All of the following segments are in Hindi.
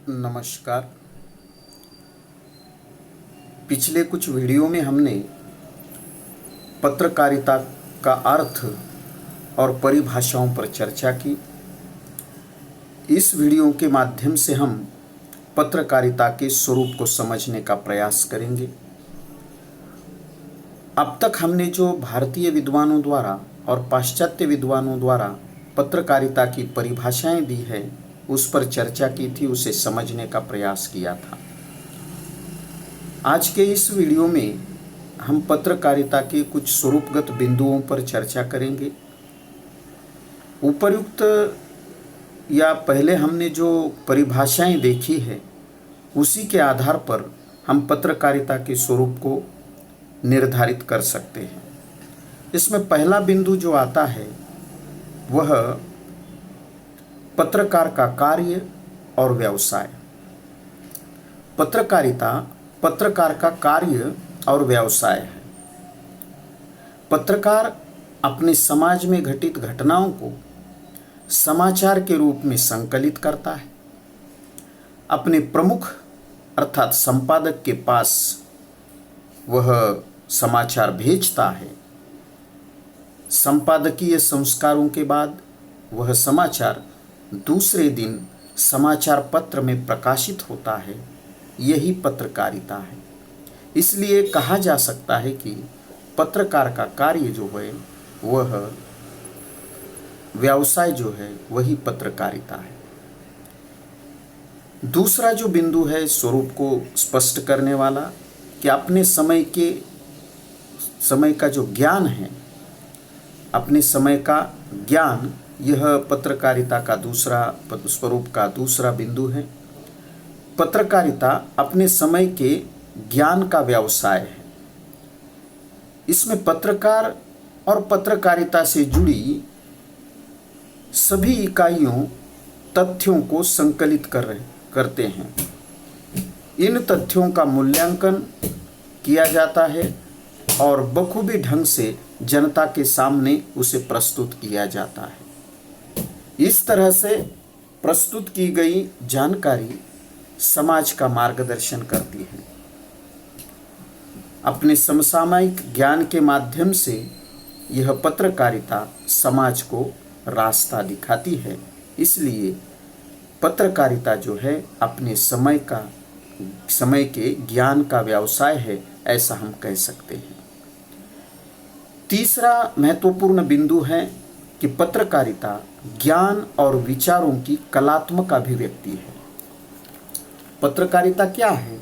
नमस्कार। पिछले कुछ वीडियो में हमने पत्रकारिता का अर्थ और परिभाषाओं पर चर्चा की। इस वीडियो के माध्यम से हम पत्रकारिता के स्वरूप को समझने का प्रयास करेंगे। अब तक हमने जो भारतीय विद्वानों द्वारा और पाश्चात्य विद्वानों द्वारा पत्रकारिता की परिभाषाएं दी है, उस पर चर्चा की थी, उसे समझने का प्रयास किया था। आज के इस वीडियो में हम पत्रकारिता के कुछ स्वरूपगत बिंदुओं पर चर्चा करेंगे। उपर्युक्त या पहले हमने जो परिभाषाएं देखी है, उसी के आधार पर हम पत्रकारिता के स्वरूप को निर्धारित कर सकते हैं। इसमें पहला बिंदु जो आता है वह पत्रकार का कार्य और व्यवसाय। पत्रकारिता पत्रकार का कार्य और व्यवसाय है। पत्रकार अपने समाज में घटित घटनाओं को समाचार के रूप में संकलित करता है, अपने प्रमुख अर्थात संपादक के पास वह समाचार भेजता है। संपादकीय संस्कारों के बाद वह समाचार दूसरे दिन समाचार पत्र में प्रकाशित होता है। यही पत्रकारिता है। इसलिए कहा जा सकता है कि पत्रकार का कार्य जो है वह व्यवसाय जो है वही पत्रकारिता है। दूसरा जो बिंदु है स्वरूप को स्पष्ट करने वाला, कि अपने समय का जो ज्ञान है, अपने समय का ज्ञान, यह पत्रकारिता का दूसरा स्वरूप का दूसरा बिंदु है। पत्रकारिता अपने समय के ज्ञान का व्यवसाय है। इसमें पत्रकार और पत्रकारिता से जुड़ी सभी इकाइयों तथ्यों को संकलित करते हैं। इन तथ्यों का मूल्यांकन किया जाता है और बखूबी ढंग से जनता के सामने उसे प्रस्तुत किया जाता है। इस तरह से प्रस्तुत की गई जानकारी समाज का मार्गदर्शन करती है। अपने समसामयिक ज्ञान के माध्यम से यह पत्रकारिता समाज को रास्ता दिखाती है। इसलिए पत्रकारिता जो है अपने समय के ज्ञान का व्यवसाय है, ऐसा हम कह सकते हैं। तीसरा महत्वपूर्ण बिंदु है कि पत्रकारिता ज्ञान और विचारों की कलात्मक अभिव्यक्ति है। पत्रकारिता क्या है?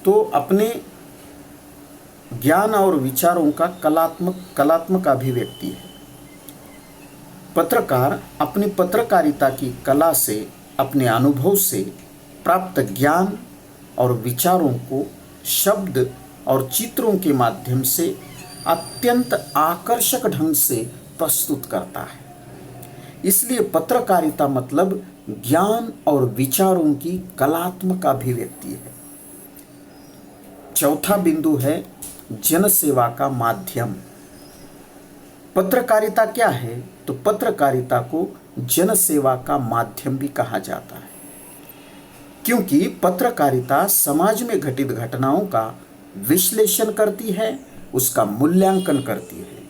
तो अपने ज्ञान और विचारों का कलात्मक अभिव्यक्ति है। पत्रकार अपनी पत्रकारिता की कला से, अपने अनुभव से प्राप्त ज्ञान और विचारों को शब्द और चित्रों के माध्यम से अत्यंत आकर्षक ढंग से प्रस्तुत करता है। इसलिए पत्रकारिता मतलब ज्ञान और विचारों की कलात्मक अभिव्यक्ति है। चौथा बिंदु है जनसेवा का माध्यम। पत्रकारिता क्या है? तो पत्रकारिता को जनसेवा का माध्यम भी कहा जाता है, क्योंकि पत्रकारिता समाज में घटित घटनाओं का विश्लेषण करती है, उसका मूल्यांकन करती है।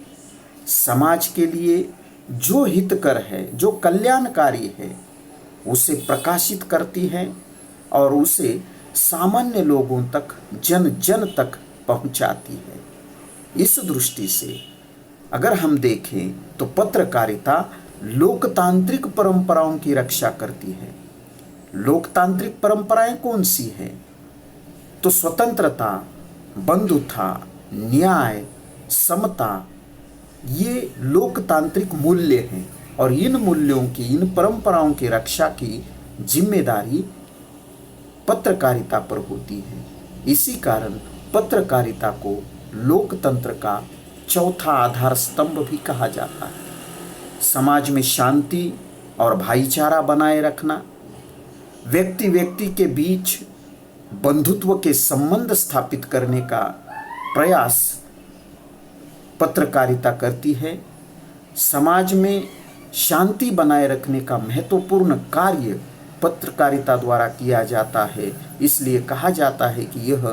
समाज के लिए जो हितकर है, जो कल्याणकारी है, उसे प्रकाशित करती है और उसे सामान्य लोगों तक, जन जन तक पहुंचाती है। इस दृष्टि से अगर हम देखें तो पत्रकारिता लोकतांत्रिक परंपराओं की रक्षा करती है। लोकतांत्रिक परंपराएं कौन सी हैं? तो स्वतंत्रता, बंधुता, न्याय, समता, ये लोकतांत्रिक मूल्य हैं और इन मूल्यों की, इन परंपराओं की रक्षा की जिम्मेदारी पत्रकारिता पर होती है। इसी कारण पत्रकारिता को लोकतंत्र का चौथा आधार स्तंभ भी कहा जाता है। समाज में शांति और भाईचारा बनाए रखना, व्यक्ति व्यक्ति के बीच बंधुत्व के संबंध स्थापित करने का प्रयास पत्रकारिता करती है। समाज में शांति बनाए रखने का महत्वपूर्ण कार्य पत्रकारिता द्वारा किया जाता है। इसलिए कहा जाता है कि यह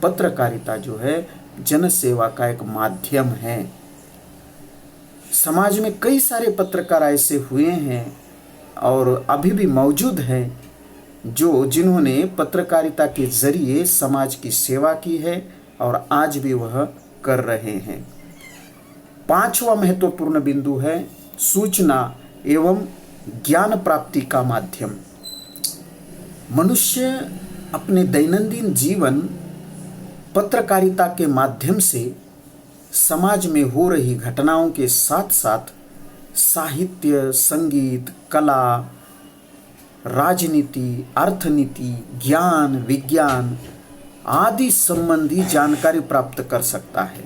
पत्रकारिता जो है जनसेवा का एक माध्यम है। समाज में कई सारे पत्रकार ऐसे हुए हैं और अभी भी मौजूद हैं जिन्होंने पत्रकारिता के जरिए समाज की सेवा की है और आज भी वह कर रहे हैं। पांचवा महत्वपूर्ण बिंदु है सूचना एवं ज्ञान प्राप्ति का माध्यम। मनुष्य अपने दैनंदिन जीवन पत्रकारिता के माध्यम से समाज में हो रही घटनाओं के साथ साथ साहित्य, संगीत, कला, राजनीति, अर्थनीति, ज्ञान, विज्ञान आदि संबंधी जानकारी प्राप्त कर सकता है।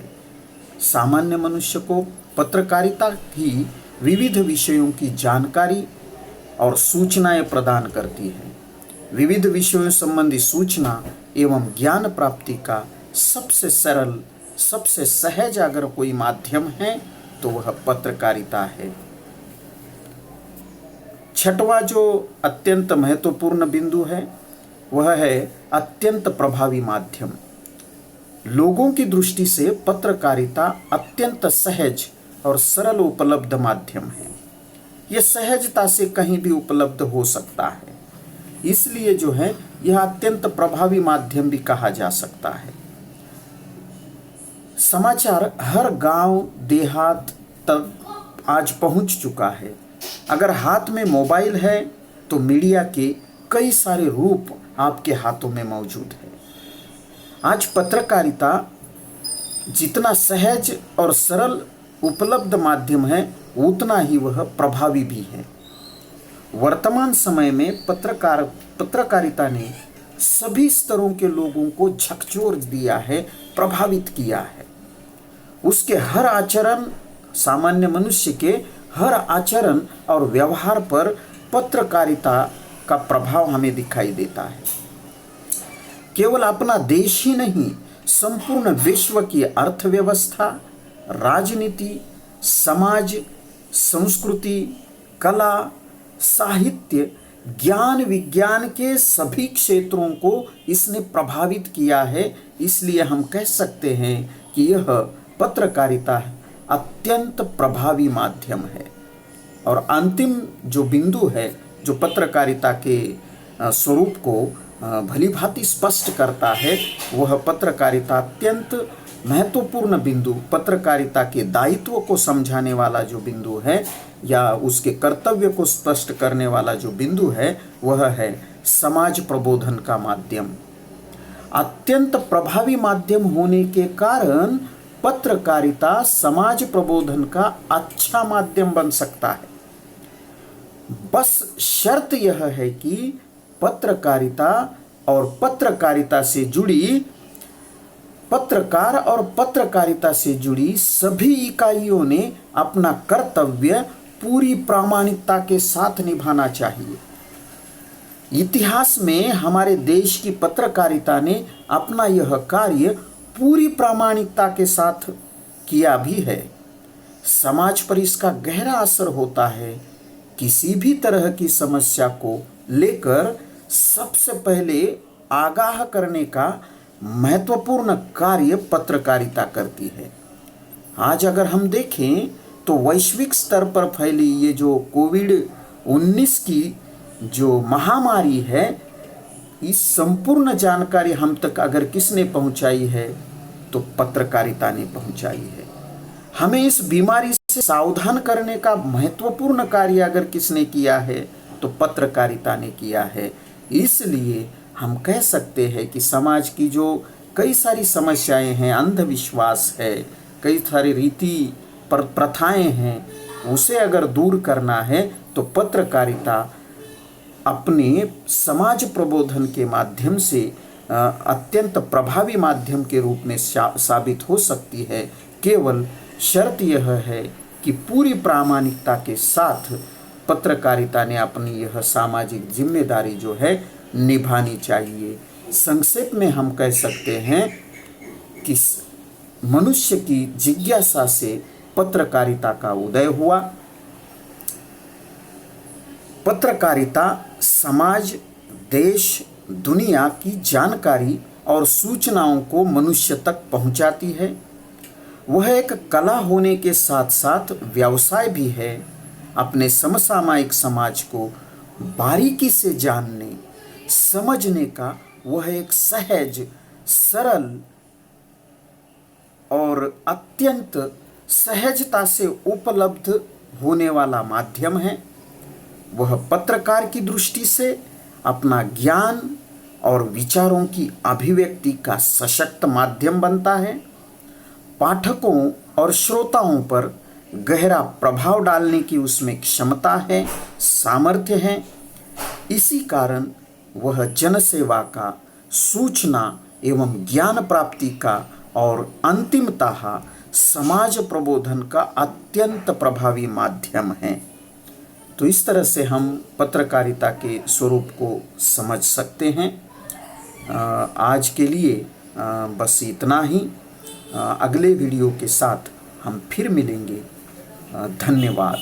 सामान्य मनुष्य को पत्रकारिता ही विविध विषयों की जानकारी और सूचनाएं प्रदान करती है। विविध विषयों संबंधी सूचना एवं ज्ञान प्राप्ति का सबसे सरल, सबसे सहज अगर कोई माध्यम है तो वह पत्रकारिता है। छठवां जो अत्यंत महत्वपूर्ण बिंदु है वह है अत्यंत प्रभावी माध्यम। लोगों की दृष्टि से पत्रकारिता अत्यंत सहज और सरल उपलब्ध माध्यम है। यह सहजता से कहीं भी उपलब्ध हो सकता है, इसलिए जो है यह अत्यंत प्रभावी माध्यम भी कहा जा सकता है। समाचार हर गांव देहात तक आज पहुंच चुका है। अगर हाथ में मोबाइल है तो मीडिया के कई सारे रूप आपके हाथों में मौजूद है। आज पत्रकारिता जितना सहज और सरल उपलब्ध माध्यम है उतना ही वह प्रभावी भी है। वर्तमान समय में पत्रकारिता ने सभी स्तरों के लोगों को झकझोर दिया है, प्रभावित किया है। उसके हर आचरण, सामान्य मनुष्य के हर आचरण और व्यवहार पर पत्रकारिता का प्रभाव हमें दिखाई देता है। केवल अपना देश ही नहीं, संपूर्ण विश्व की अर्थव्यवस्था, राजनीति, समाज, संस्कृति, कला, साहित्य, ज्ञान, विज्ञान के सभी क्षेत्रों को इसने प्रभावित किया है। इसलिए हम कह सकते हैं कि यह पत्रकारिता अत्यंत प्रभावी माध्यम है। और अंतिम जो बिंदु है जो पत्रकारिता के स्वरूप को भली भांति स्पष्ट करता है वह पत्रकारिता अत्यंत महत्वपूर्ण बिंदु, पत्रकारिता के दायित्व को समझाने वाला जो बिंदु है या उसके कर्तव्य को स्पष्ट करने वाला जो बिंदु है वह है समाज प्रबोधन का माध्यम। अत्यंत प्रभावी माध्यम होने के कारण पत्रकारिता समाज प्रबोधन का अच्छा माध्यम बन सकता है। बस शर्त यह है कि पत्रकारिता और पत्रकारिता से जुड़ी पत्रकार और पत्रकारिता से जुड़ी सभी इकाइयों ने अपना कर्तव्य पूरी प्रामाणिकता के साथ निभाना चाहिए। इतिहास में हमारे देश की पत्रकारिता ने अपना यह कार्य पूरी प्रामाणिकता के साथ किया भी है। समाज पर इसका गहरा असर होता है। किसी भी तरह की समस्या को लेकर सबसे पहले आगाह करने का महत्वपूर्ण कार्य पत्रकारिता करती है। आज अगर हम देखें तो वैश्विक स्तर पर फैली ये जो कोविड-19 की जो महामारी है, इस संपूर्ण जानकारी हम तक अगर किसने पहुंचाई है तो पत्रकारिता ने पहुंचाई है। हमें इस बीमारी से सावधान करने का महत्वपूर्ण कार्य अगर किसने किया है तो पत्रकारिता ने किया है। इसलिए हम कह सकते हैं कि समाज की जो कई सारी समस्याएं हैं, अंधविश्वास है, कई सारी रीति पर प्रथाएं हैं, उसे अगर दूर करना है तो पत्रकारिता अपने समाज प्रबोधन के माध्यम से अत्यंत प्रभावी माध्यम के रूप में साबित हो सकती है। केवल शर्त यह है कि पूरी प्रामाणिकता के साथ पत्रकारिता ने अपनी यह सामाजिक जिम्मेदारी जो है निभानी चाहिए। संक्षेप में हम कह सकते हैं कि मनुष्य की जिज्ञासा से पत्रकारिता का उदय हुआ। पत्रकारिता समाज, देश, दुनिया की जानकारी और सूचनाओं को मनुष्य तक पहुंचाती है। वह एक कला होने के साथ साथ व्यवसाय भी है। अपने समसामयिक समाज को बारीकी से जानने, समझने का वह एक सहज, सरल और अत्यंत सहजता से उपलब्ध होने वाला माध्यम है। वह पत्रकार की दृष्टि से अपना ज्ञान और विचारों की अभिव्यक्ति का सशक्त माध्यम बनता है। पाठकों और श्रोताओं पर गहरा प्रभाव डालने की उसमें क्षमता है, सामर्थ्य है। इसी कारण वह जनसेवा का, सूचना एवं ज्ञान प्राप्ति का और अंतिमतः समाज प्रबोधन का अत्यंत प्रभावी माध्यम है। तो इस तरह से हम पत्रकारिता के स्वरूप को समझ सकते हैं। आज के लिए बस इतना ही। अगले वीडियो के साथ हम फिर मिलेंगे। धन्यवाद।